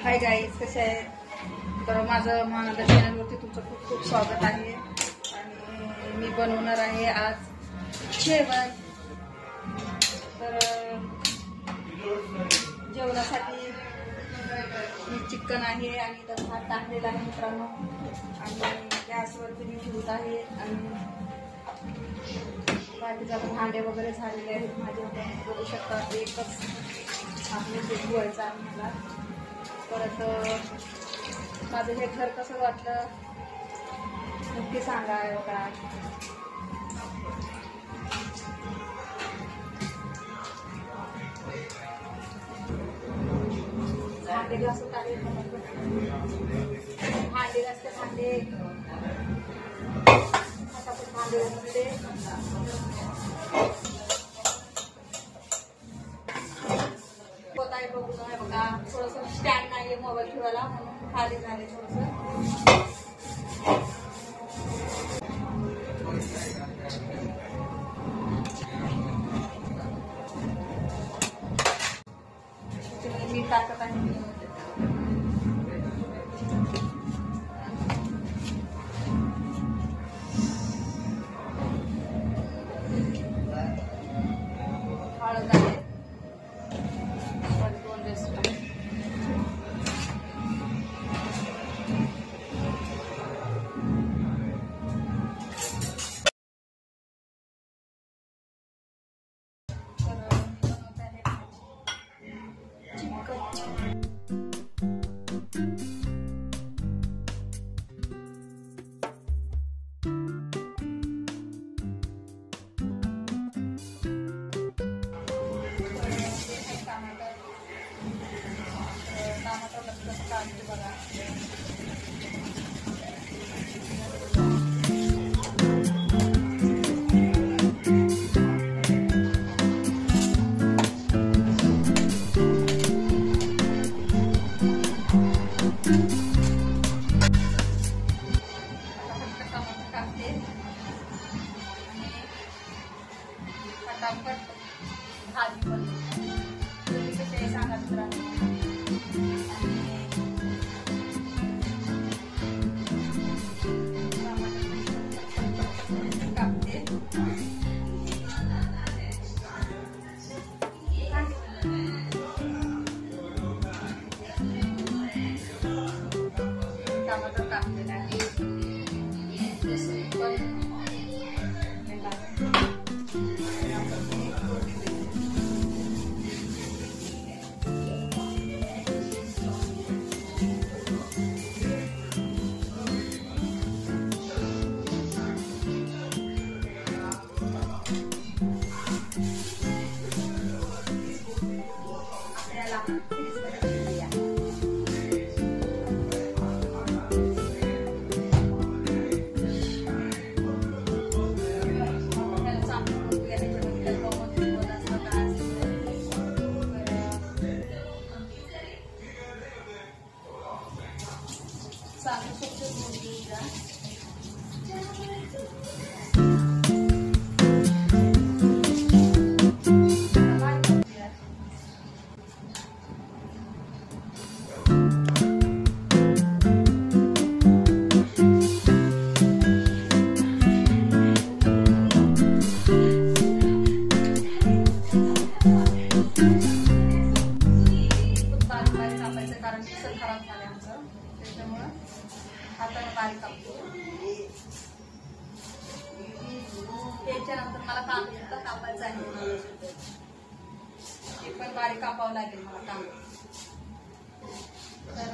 Hi guys, कसे आहेत? तर माझं महानंदा चॅनलवरती तुमचं खूप खूप स्वागत आहे. आणि मी बनवणार आहे आज जेवण. तर जेवणासाठी चिकन आहे आणि तर भात टाकलेला आहे मित्रांनो. आणि गॅसवरती मी ठेवत आहे आणि बाकीचे आता भांडे वगैरे झालेले आहेत माझे. बघू शकता एकच आपले ते धुवायचं आहे मला. परत माझं हे घर कसं वाटलं नक्की सांगा. का भांडे घासून टाकले, भांडे घासते, भांडे फटाफट भांडे घासते. होत आहे बघून आहे बघा. थोडंसं स्टँड नाही मोबाईल ठेवायला म्हणून खाली झाले थोडंसं. मीठ टाकत आहे. हळद आहे. फटाफट भाजी बनवली. तुम्ही कसे सांगा मित्रांनो. कापते. टमाटर कापलेला आहे. कारण मिक्सर खराब झाले आमचं, त्याच्यामुळं आता बारीक कापतो. त्याच्यानंतर मला कांदा सुद्धा कापायचं आहे. ते पण बारीक कापावं लागेल मला कांदा. तर